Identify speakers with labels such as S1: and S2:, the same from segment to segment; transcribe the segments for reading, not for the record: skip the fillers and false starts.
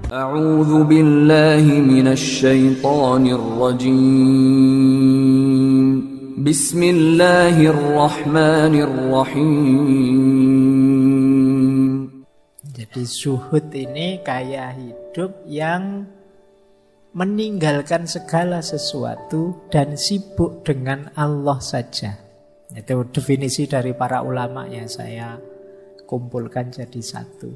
S1: أعوذ بالله من الشيطان الرجيم بسم الله الرحمن الرحيم.
S2: Jadi zuhud ini gaya hidup yang meninggalkan segala sesuatu dan sibuk dengan Allah saja. Itu definisi dari para ulama yang saya kumpulkan jadi satu.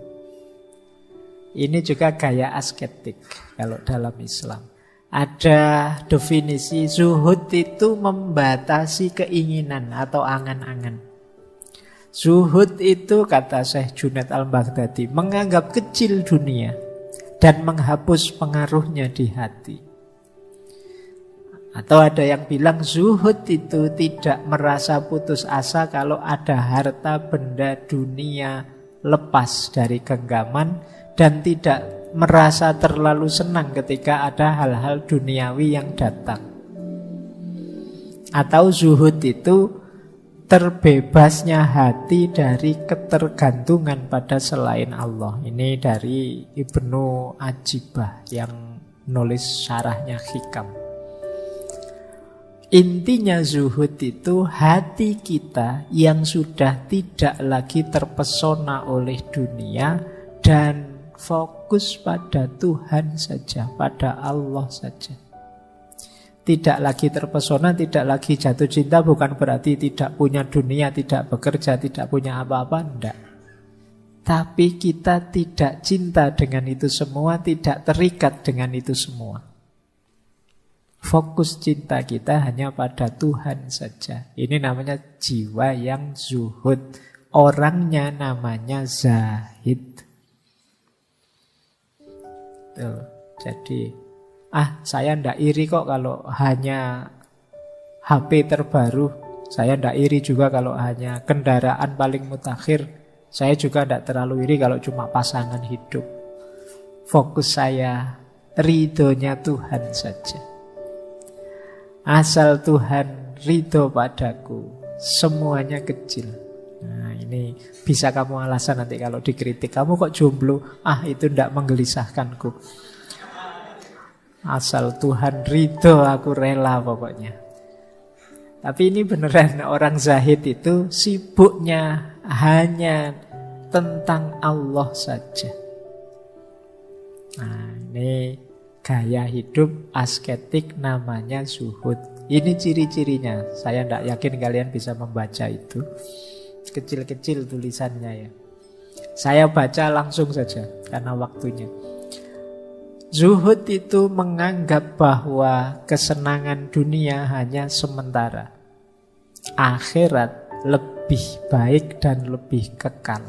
S2: Ini juga gaya asketik kalau dalam Islam. Ada definisi zuhud itu membatasi keinginan atau angan-angan. Zuhud itu, kata Syekh Junaid Al-Baghdadi, menganggap kecil dunia dan menghapus pengaruhnya di hati. Atau ada yang bilang zuhud itu tidak merasa putus asa kalau ada harta benda dunia lepas dari genggaman, dan tidak merasa terlalu senang ketika ada hal-hal duniawi yang datang. Atau zuhud itu terbebasnya hati dari ketergantungan pada selain Allah. Ini dari Ibnu Ajibah yang nulis syarahnya Hikam. Intinya zuhud itu hati kita yang sudah tidak lagi terpesona oleh dunia dan fokus pada Tuhan saja, pada Allah saja. Tidak lagi terpesona, tidak lagi jatuh cinta, bukan berarti tidak punya dunia, tidak bekerja, tidak punya apa-apa, enggak. Tapi kita tidak cinta dengan itu semua, tidak terikat dengan itu semua. Fokus cinta kita hanya pada Tuhan saja. Ini namanya jiwa yang zuhud. Orangnya namanya zahid. Jadi saya ndak iri kok kalau hanya HP terbaru. Saya ndak iri juga kalau hanya kendaraan paling mutakhir. Saya juga ndak terlalu iri kalau cuma pasangan hidup. Fokus saya ridhonya Tuhan saja. Asal Tuhan ridho padaku, semuanya kecil. Nah, ini bisa kamu alasan nanti kalau dikritik. Kamu kok jomblo? Itu ndak menggelisahkanku. Asal Tuhan ridho, aku rela pokoknya. Tapi ini beneran, orang zahid itu sibuknya hanya tentang Allah saja. Nah, ini gaya hidup asketik namanya zuhud. Ini ciri-cirinya. Saya ndak yakin kalian bisa membaca itu. Kecil-kecil tulisannya ya. Saya baca langsung saja karena waktunya. Zuhud itu menganggap bahwa kesenangan dunia hanya sementara. Akhirat lebih baik dan lebih kekal.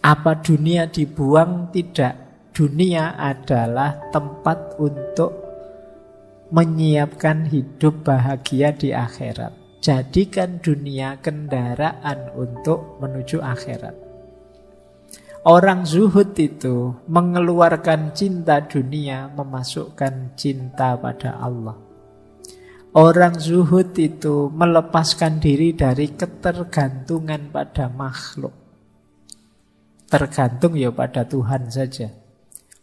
S2: Apa dunia dibuang? Tidak. Dunia adalah tempat untuk menyiapkan hidup bahagia di akhirat. Jadikan dunia kendaraan untuk menuju akhirat. Orang zuhud itu mengeluarkan cinta dunia, memasukkan cinta pada Allah. Orang zuhud itu melepaskan diri dari ketergantungan pada makhluk. Tergantung ya pada Tuhan saja.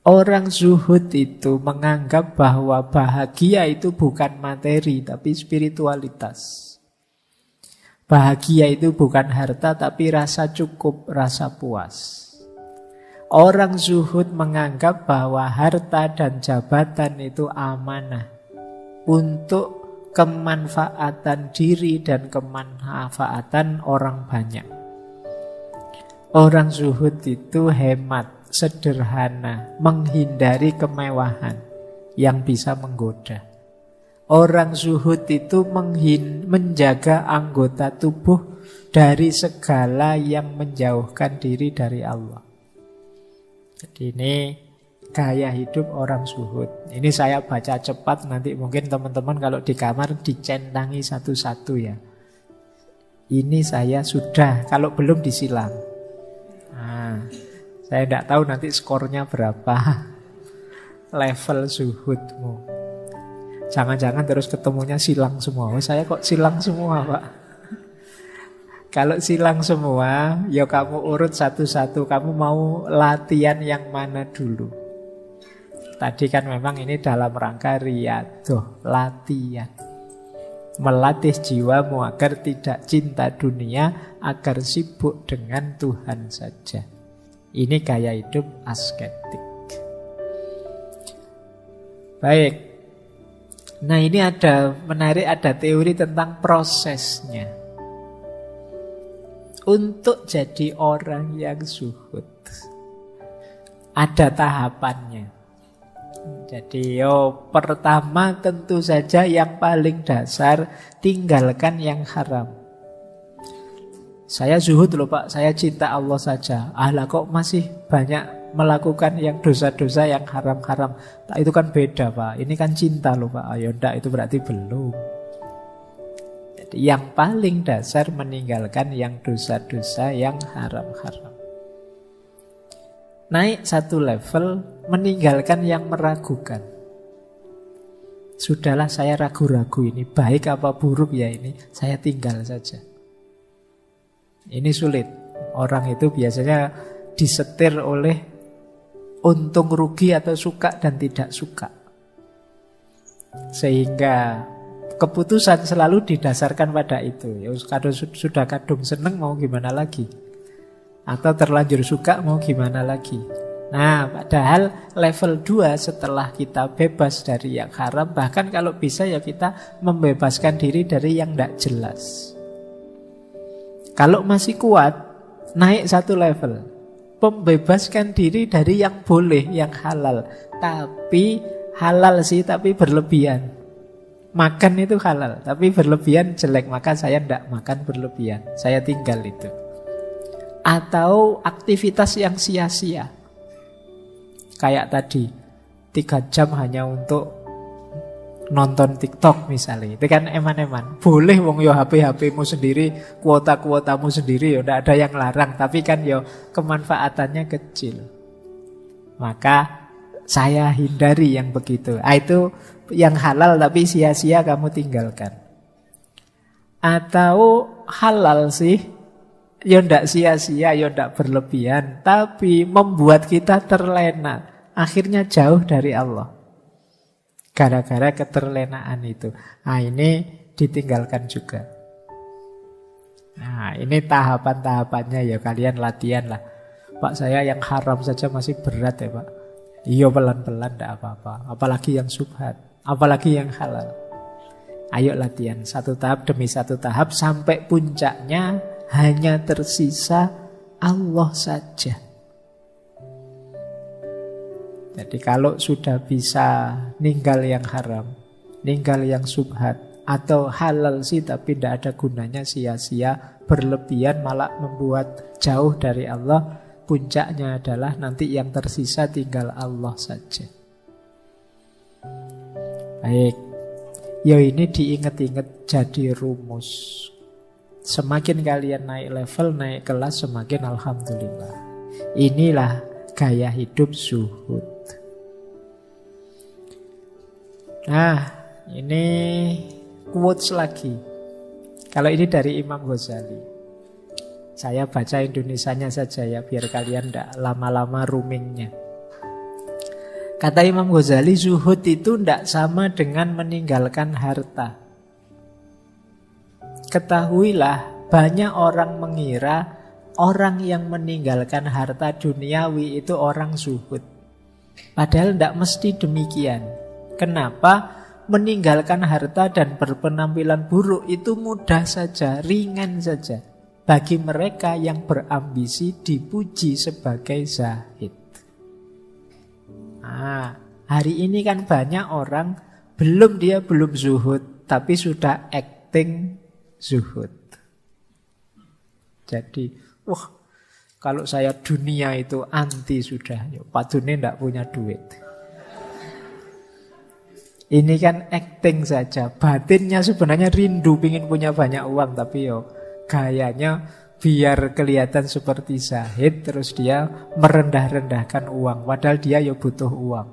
S2: Orang zuhud itu menganggap bahwa bahagia itu bukan materi tapi spiritualitas. Bahagia itu bukan harta tapi rasa cukup, rasa puas. Orang zuhud menganggap bahwa harta dan jabatan itu amanah untuk kemanfaatan diri dan kemanfaatan orang banyak. Orang zuhud itu hemat, sederhana, menghindari kemewahan yang bisa menggoda. Orang zuhud itu menjaga anggota tubuh dari segala yang menjauhkan diri dari Allah. Jadi ini gaya hidup orang zuhud. Ini saya baca cepat, nanti mungkin teman-teman kalau di kamar dicentangi satu-satu ya. Ini saya sudah, kalau belum disilang. Saya tidak tahu nanti skornya berapa level zuhudmu. Jangan-jangan terus ketemunya silang semua. Oh, saya kok silang semua, Pak? Kalau silang semua, ya kamu urut satu-satu. Kamu mau latihan yang mana dulu? Tadi kan memang ini dalam rangka riyadhah, latihan. Melatih jiwamu agar tidak cinta dunia, agar sibuk dengan Tuhan saja. Ini gaya hidup asketik. Baik. Nah, ini ada teori tentang prosesnya. Untuk jadi orang yang zuhud, ada tahapannya. Jadi pertama tentu saja yang paling dasar, tinggalkan yang haram. Saya zuhud loh Pak, saya cinta Allah saja. Lah kok masih banyak melakukan yang dosa-dosa yang haram-haram. Itu kan beda Pak, ini kan cinta loh Pak. Ayo ndak, itu berarti belum. Jadi yang paling dasar meninggalkan yang dosa-dosa yang haram-haram. Naik satu level, meninggalkan yang meragukan. Sudahlah, saya ragu-ragu ini baik apa buruk ya ini, saya tinggal saja. Ini sulit. Orang itu biasanya disetir oleh untung rugi atau suka dan tidak suka. Sehingga keputusan selalu didasarkan pada itu. Ya kalau sudah kadung seneng mau gimana lagi? Atau terlanjur suka mau gimana lagi? Nah, padahal level 2 setelah kita bebas dari yang haram, bahkan kalau bisa ya kita membebaskan diri dari yang tidak jelas. Kalau masih kuat, naik satu level, membebaskan diri dari yang boleh, yang halal. Tapi halal sih, tapi berlebihan. Makan itu halal, tapi berlebihan jelek, maka saya tidak makan berlebihan, saya tinggal itu. Atau aktivitas yang sia-sia. Kayak tadi, 3 jam hanya untuk nonton TikTok misalnya. Itu kan eman-eman. Boleh wong yo HP-HPmu sendiri, kuota-kuotamu sendiri, yo ndak ada yang larang. Tapi kan yo kemanfaatannya kecil. Maka saya hindari yang begitu. Itu yang halal tapi sia-sia kamu tinggalkan. Atau halal sih, ya ndak sia-sia, ya ndak berlebihan, tapi membuat kita terlena. Akhirnya jauh dari Allah. Gara-gara keterlenaan itu. Nah, ini ditinggalkan juga. Nah, ini tahapan-tahapannya ya, kalian latihan lah. Pak, saya yang haram saja masih berat ya Pak. Iya, pelan-pelan ndak apa-apa. Apalagi yang subhat, apalagi yang halal. Ayo latihan satu tahap demi satu tahap sampai puncaknya hanya tersisa Allah saja. Jadi kalau sudah bisa ninggal yang haram, ninggal yang subhat, atau halal sih tapi tidak ada gunanya, sia-sia, berlebihan malah membuat jauh dari Allah, puncaknya adalah nanti yang tersisa tinggal Allah saja. Baik, ya ini diingat-ingat jadi rumus. Semakin kalian naik level, naik kelas, semakin alhamdulillah. Inilah gaya hidup zuhud. Nah, ini quotes lagi. Kalau ini dari Imam Ghazali. Saya baca Indonesianya saja ya, biar kalian tidak lama-lama roomingnya. Kata Imam Ghazali, zuhud itu tidak sama dengan meninggalkan harta. Ketahuilah, banyak orang mengira orang yang meninggalkan harta duniawi itu orang zuhud. Padahal tidak mesti demikian. Kenapa? Meninggalkan harta dan berpenampilan buruk itu mudah saja, ringan saja. Bagi mereka yang berambisi dipuji sebagai zahid. Nah, hari ini kan banyak orang belum zuhud, tapi sudah acting zuhud. Jadi, wah, kalau saya dunia itu anti sudah. Pak Dune tidak punya duit. Ini kan acting saja. Batinnya sebenarnya rindu, ingin punya banyak uang, tapi gayanya biar kelihatan seperti zahid, terus dia merendah-rendahkan uang. Padahal dia butuh uang.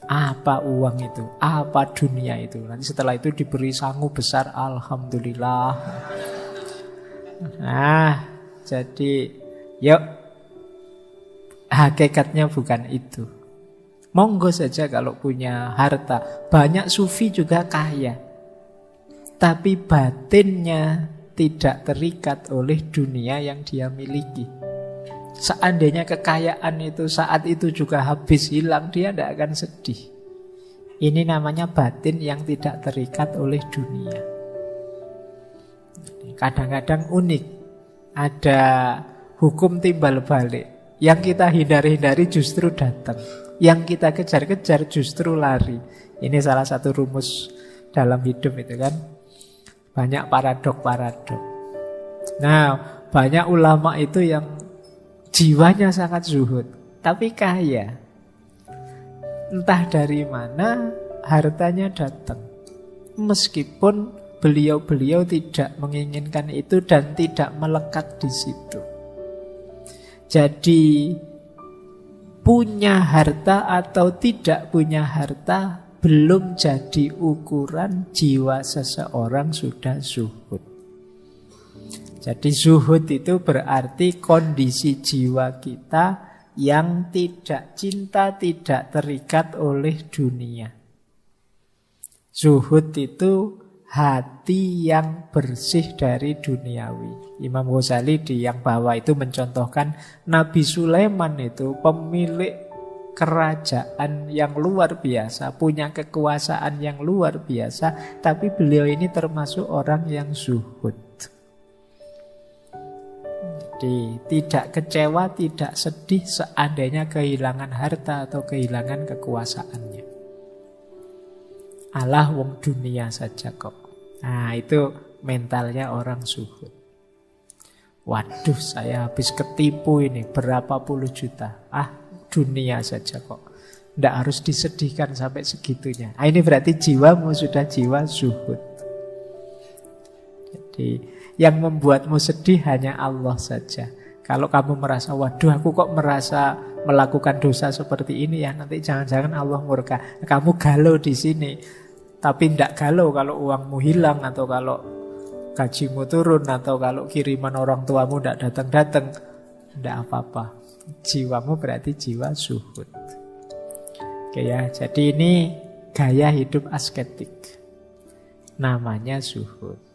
S2: Apa uang itu? Apa dunia itu? Nanti setelah itu diberi sangu besar, alhamdulillah. Nah, jadi yuk, hakikatnya bukan itu. Monggo saja kalau punya harta. Banyak sufi juga kaya, tapi batinnya tidak terikat oleh dunia yang dia miliki. Seandainya kekayaan itu saat itu juga habis, hilang, dia tidak akan sedih. Ini namanya batin yang tidak terikat oleh dunia. Kadang-kadang unik, ada hukum timbal balik. Yang kita hindari-hindari justru datang, yang kita kejar-kejar justru lari. Ini salah satu rumus dalam hidup itu kan. Banyak paradok-paradok. Nah, banyak ulama itu yang jiwanya sangat zuhud, tapi kaya. Entah dari mana hartanya datang. Meskipun beliau-beliau tidak menginginkan itu dan tidak melekat di situ. Jadi punya harta atau tidak punya harta belum jadi ukuran jiwa seseorang sudah zuhud. Jadi zuhud itu berarti kondisi jiwa kita yang tidak cinta, tidak terikat oleh dunia. Zuhud itu hati yang bersih dari duniawi. Imam Ghazali di yang bawah itu mencontohkan Nabi Sulaiman itu pemilik kerajaan yang luar biasa, punya kekuasaan yang luar biasa, tapi beliau ini termasuk orang yang zuhud. Jadi tidak kecewa, tidak sedih seandainya kehilangan harta atau kehilangan kekuasaannya. Alah wong dunia saja kok. Nah, itu mentalnya orang zuhud. Waduh, saya habis ketipu ini berapa puluh juta. Dunia saja kok. Tidak harus disedihkan sampai segitunya. Ini berarti jiwamu sudah jiwa zuhud. Jadi yang membuatmu sedih hanya Allah saja. Kalau kamu merasa, waduh aku kok merasa melakukan dosa seperti ini ya, nanti jangan-jangan Allah murka. Kamu galau di sini. Tapi tidak galau kalau uangmu hilang, atau kalau gajimu turun, atau kalau kiriman orang tuamu tidak datang-datang. Tidak apa-apa. Jiwamu berarti jiwa zuhud. Oke ya, jadi ini gaya hidup asketik. Namanya zuhud.